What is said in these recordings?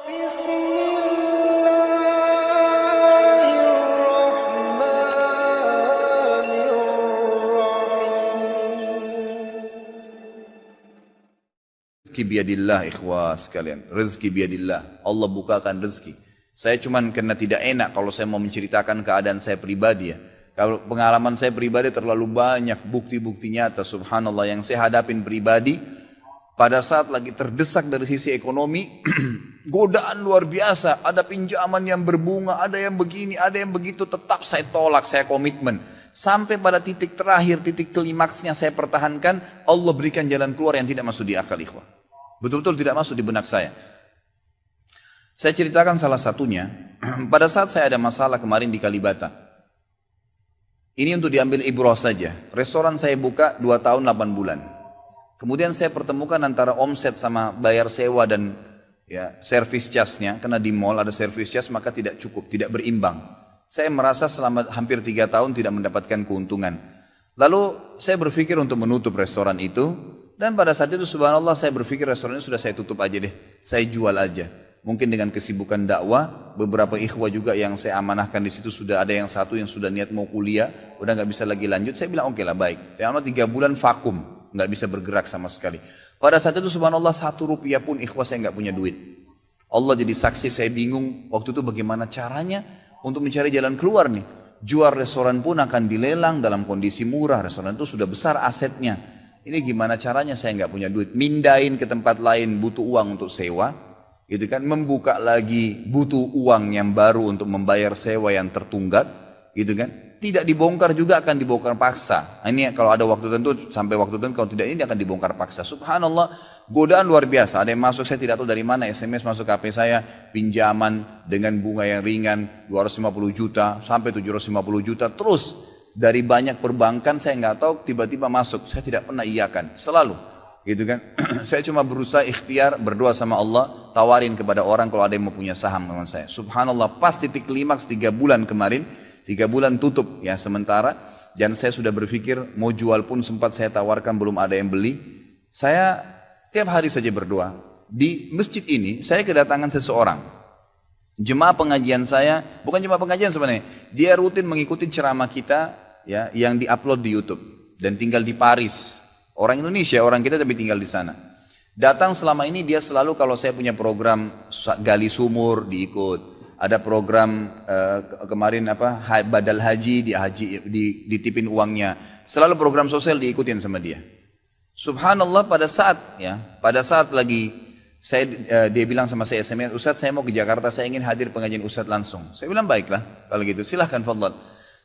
Rezeki biadillah ikhwah sekalian. Rezeki biadillah. Allah bukakan rezeki. Saya cuman karena tidak enak kalau saya mau menceritakan keadaan saya pribadi ya. Kalau pengalaman saya pribadi terlalu banyak bukti-bukti nyata subhanallah yang saya hadapin pribadi. Pada saat lagi terdesak dari sisi ekonomi, godaan luar biasa. Ada pinjaman yang berbunga, ada yang begini, ada yang begitu. Tetap saya tolak, saya komitmen. Sampai pada titik terakhir, titik klimaksnya saya pertahankan. Allah berikan jalan keluar yang tidak masuk di akal ikhwah. Betul-betul tidak masuk di benak saya. Saya ceritakan salah satunya. Pada saat saya ada masalah kemarin di Kalibata. Ini untuk diambil ibrah saja. Restoran saya buka 2 tahun 8 bulan. Kemudian saya pertemukan antara omset sama bayar sewa dan ya service charge-nya. Karena di mall ada service charge maka tidak cukup, tidak berimbang. Saya merasa selama hampir 3 tahun tidak mendapatkan keuntungan. Lalu saya berpikir untuk menutup restoran itu. Dan pada saat itu subhanallah saya berpikir restoran ini sudah saya tutup aja deh. Saya jual aja. Mungkin dengan kesibukan dakwah, beberapa ikhwah juga yang saya amanahkan di situ sudah ada yang satu yang sudah niat mau kuliah, udah nggak bisa lagi lanjut. Saya bilang oke lah baik. Saya 3 bulan vakum, nggak bisa bergerak sama sekali. Pada saat itu subhanallah 1 rupiah pun ikhwah saya nggak punya duit. Allah jadi saksi saya bingung waktu itu bagaimana caranya untuk mencari jalan keluar nih. Jual restoran pun akan dilelang dalam kondisi murah. Restoran itu sudah besar asetnya. Ini gimana caranya saya nggak punya duit. Mindahin ke tempat lain butuh uang untuk sewa. Gitu kan, membuka lagi butuh uang yang baru untuk membayar sewa yang tertunggak, gitu kan. Tidak dibongkar juga akan dibongkar paksa. Ini kalau ada waktu tentu sampai waktu tentu, kalau tidak ini akan dibongkar paksa. Subhanallah, godaan luar biasa. Ada yang masuk saya tidak tahu dari mana, SMS masuk ke HP saya, pinjaman dengan bunga yang ringan 250 juta sampai 750 juta terus dari banyak perbankan saya nggak tahu tiba-tiba masuk. Saya tidak pernah iyakan, selalu. Gitu kan. Saya cuma berusaha ikhtiar berdoa sama Allah, tawarin kepada orang kalau ada yang mau punya saham dengan saya. Subhanallah, pas titik klimaks 3 bulan kemarin, 3 bulan tutup ya sementara, dan saya sudah berpikir mau jual pun sempat saya tawarkan belum ada yang beli. Saya tiap hari saja berdoa. Di masjid ini saya kedatangan seseorang. Jemaah pengajian saya, bukan jemaah pengajian sebenarnya, dia rutin mengikuti ceramah kita ya yang diupload di YouTube dan tinggal di Paris. Orang Indonesia, orang kita tapi tinggal di sana. Datang selama ini dia selalu kalau saya punya program gali sumur diikut. Ada program kemarin badal haji ditipin uangnya. Selalu program sosial diikutin sama dia. Subhanallah pada saat lagi dia bilang sama saya SMS, Ustaz saya mau ke Jakarta, saya ingin hadir pengajian Ustaz langsung. Saya bilang baiklah kalau gitu silahkan fadhal.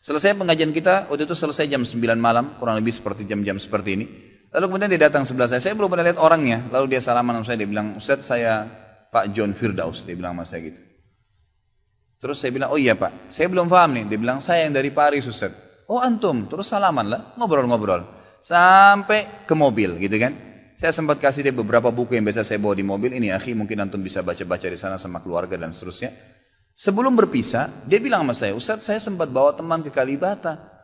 Selesai pengajian kita waktu itu selesai jam 9 malam kurang lebih seperti jam-jam seperti ini. Lalu kemudian dia datang sebelah saya belum pernah lihat orangnya. Lalu dia salaman sama saya, dia bilang, Ustaz saya Pak John Firdaus, dia bilang sama saya gitu. Terus saya bilang, oh iya Pak, saya belum paham nih. Dia bilang, saya yang dari Paris Ustaz. Oh antum, terus salaman lah, ngobrol-ngobrol. Sampai ke mobil gitu kan. Saya sempat kasih dia beberapa buku yang biasa saya bawa di mobil. Ini akhi mungkin antum bisa baca-baca di sana sama keluarga dan seterusnya. Sebelum berpisah, dia bilang sama saya, Ustaz saya sempat bawa teman ke Kalibata.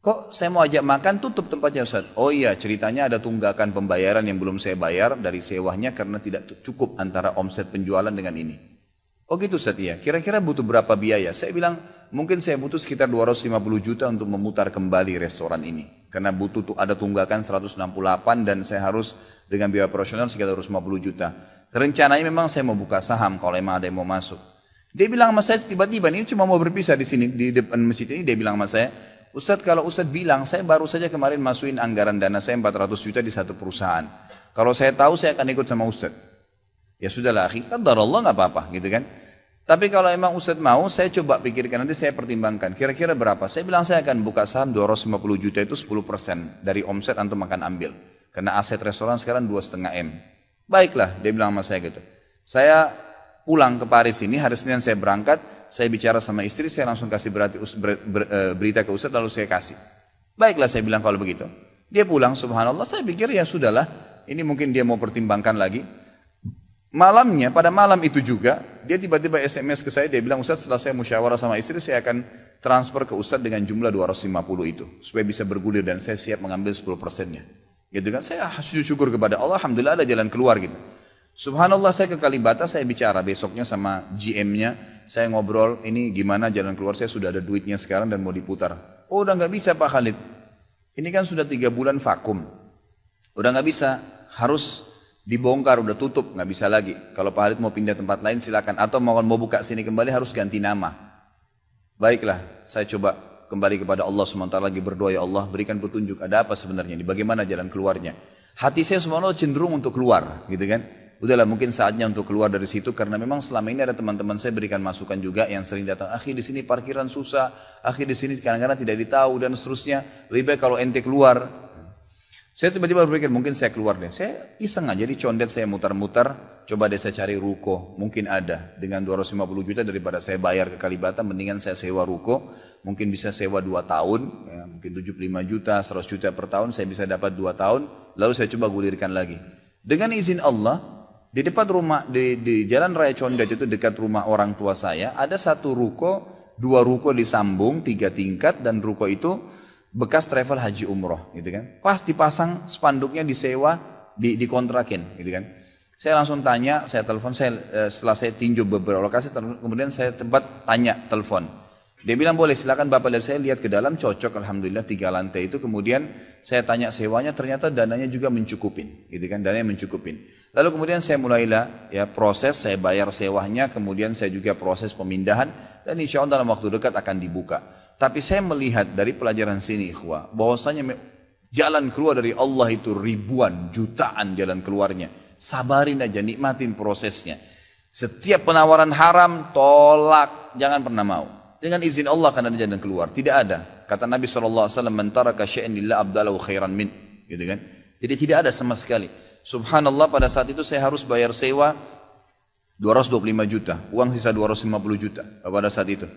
Kok saya mau ajak makan tutup tempatnya Ustaz? Oh iya ceritanya ada tunggakan pembayaran yang belum saya bayar dari sewanya karena tidak cukup antara omset penjualan dengan ini. Oh gitu Ustaz iya. Kira-kira butuh berapa biaya? Saya bilang mungkin saya butuh sekitar 250 juta untuk memutar kembali restoran ini. Karena butuh ada tunggakan 168 dan saya harus dengan biaya operasional sekitar 250 juta. Rencananya memang saya mau buka saham kalau memang ada yang mau masuk. Dia bilang sama saya tiba-tiba ini cuma mau berpisah di sini di depan masjid ini dia bilang sama saya, Ustadz kalau Ustadz bilang saya baru saja kemarin masukin anggaran dana saya 400 juta di satu perusahaan. Kalau saya tahu saya akan ikut sama Ustadz. Ya sudahlah akhi, qadarullah nggak apa-apa gitu kan. Tapi kalau emang Ustadz mau saya coba pikirkan nanti saya pertimbangkan kira-kira berapa. Saya bilang saya akan buka saham 250 juta itu 10% dari omset antum akan ambil. Karena aset restoran sekarang 2,5 M. Baiklah dia bilang sama saya gitu. Saya pulang ke Paris ini hari Senin saya berangkat. Saya bicara sama istri, saya langsung kasih berita ke Ustadz, lalu saya kasih. Baiklah saya bilang kalau begitu. Dia pulang, subhanallah, saya pikir ya sudahlah. Ini mungkin dia mau pertimbangkan lagi. Malamnya, pada malam itu juga, dia tiba-tiba SMS ke saya, dia bilang, Ustadz setelah saya musyawarah sama istri, saya akan transfer ke Ustadz dengan jumlah 250 itu. Supaya bisa bergulir dan saya siap mengambil 10%-nya. Gitu kan, saya sujud syukur kepada Allah, alhamdulillah ada jalan keluar gitu. Subhanallah saya ke Kalibata, saya bicara besoknya sama GM-nya, saya ngobrol, ini gimana jalan keluar, saya sudah ada duitnya sekarang dan mau diputar. Oh udah nggak bisa Pak Khalid, ini kan sudah 3 bulan vakum, udah nggak bisa, harus dibongkar, udah tutup, nggak bisa lagi. Kalau Pak Khalid mau pindah tempat lain silakan, atau mau buka sini kembali harus ganti nama. Baiklah, saya coba kembali kepada Allah SWT lagi berdoa, ya Allah berikan petunjuk, ada apa sebenarnya ini, bagaimana jalan keluarnya. Hati saya subhanallah cenderung untuk keluar, gitu kan. Udahlah mungkin saatnya untuk keluar dari situ, karena memang selama ini ada teman-teman saya berikan masukan juga yang sering datang, akhi di sini parkiran susah, akhi di sini kadang-kadang tidak ditahu dan seterusnya, lebih baik kalau ente keluar. Saya tiba-tiba berpikir mungkin saya keluar deh, saya iseng aja di condet, saya mutar-mutar, coba deh saya cari ruko, mungkin ada, dengan 250 juta daripada saya bayar ke Kalibata, mendingan saya sewa ruko, mungkin bisa sewa 2 tahun, ya, mungkin 75 juta, 100 juta per tahun, saya bisa dapat 2 tahun, lalu saya coba gulirkan lagi. Dengan izin Allah, di depan rumah, di Jalan Raya Condet itu dekat rumah orang tua saya, ada 1 ruko, 2 ruko disambung, 3 tingkat, dan ruko itu bekas travel haji umroh, gitu kan. Pas dipasang spanduknya disewa, dikontrakin, gitu kan. Saya langsung tanya, saya telepon, setelah saya tinjau beberapa lokasi, kemudian saya tanya telepon. Dia bilang boleh, silakan Bapak lihat, saya lihat ke dalam, cocok, alhamdulillah 3 lantai itu. Kemudian saya tanya sewanya, ternyata dananya juga mencukupin, gitu kan, dananya mencukupin. Lalu kemudian saya mulailah ya proses, saya bayar sewanya, kemudian saya juga proses pemindahan, dan insya Allah dalam waktu dekat akan dibuka. Tapi saya melihat dari pelajaran sini ikhwah, bahwasanya jalan keluar dari Allah itu ribuan, jutaan jalan keluarnya. Sabarin aja, nikmatin prosesnya. Setiap penawaran haram, tolak, jangan pernah mau. Dengan izin Allah akan ada jalan keluar. Tidak ada. Kata Nabi SAW, "Man taraka syai'an lillah abdalahu khairan min." Gitu kan? Jadi tidak ada sama sekali. Subhanallah pada saat itu saya harus bayar sewa 225 juta. Uang sisa 250 juta pada saat itu.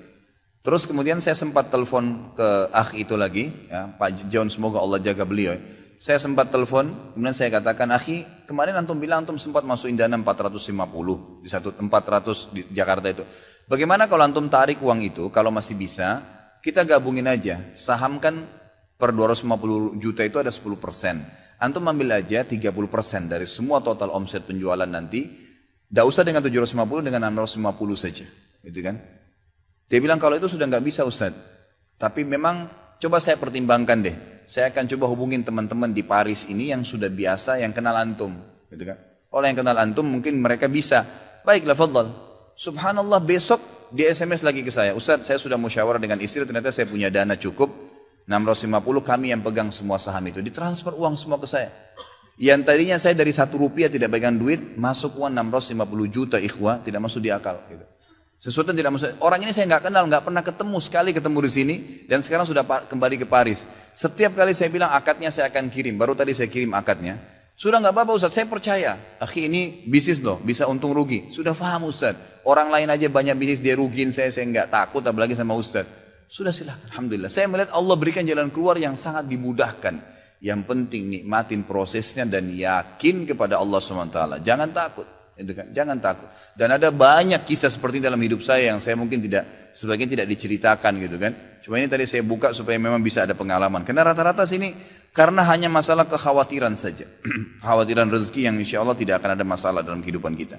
Terus kemudian saya sempat telepon ke akh itu lagi, ya, Pak John, semoga Allah jaga beliau. Saya sempat telepon, kemudian saya katakan, akhi, kemarin antum bilang antum sempat masukin dana 450 di 400 di Jakarta itu. Bagaimana kalau antum tarik uang itu, kalau masih bisa, kita gabungin aja. Saham kan per 250 juta itu ada 10%. Antum ambil aja 30% dari semua total omset penjualan nanti. Tidak usah dengan 750, dengan 650 saja. Gitu kan? Dia bilang kalau itu sudah nggak bisa Ustaz. Tapi memang coba saya pertimbangkan deh. Saya akan coba hubungin teman-teman di Paris ini yang sudah biasa, yang kenal antum. Gitu kan? Kalau yang kenal antum mungkin mereka bisa. Baiklah, fadhal. Subhanallah besok dia SMS lagi ke saya. Ustaz, saya sudah musyawarah dengan istri, ternyata saya punya dana cukup. 650, kami yang pegang semua saham itu. Ditransfer uang semua ke saya. Yang tadinya saya dari 1 rupiah tidak pegang duit, masuk uang 650 juta ikhwah, tidak masuk di akal. Gitu. Sesuatu yang tidak masuk. Orang ini saya nggak kenal, nggak pernah ketemu, sekali ketemu di sini, dan sekarang sudah kembali ke Paris. Setiap kali saya bilang akadnya saya akan kirim, baru tadi saya kirim akadnya. Sudah nggak apa-apa Ustaz, saya percaya. Akhi ini bisnis loh, bisa untung rugi. Sudah paham Ustaz. Orang lain aja banyak bisnis dia rugiin saya nggak takut, apalagi sama Ustaz. Sudah silakan, alhamdulillah. Saya melihat Allah berikan jalan keluar yang sangat dimudahkan. Yang penting nikmatin prosesnya dan yakin kepada Allah SWT. Jangan takut, jangan takut. Dan ada banyak kisah seperti dalam hidup saya yang saya mungkin sebagian tidak diceritakan gitu kan. Cuma ini tadi saya buka supaya memang bisa ada pengalaman. Karena rata-rata sini karena hanya masalah kekhawatiran saja. Kekhawatiran rezeki yang insya Allah tidak akan ada masalah dalam kehidupan kita.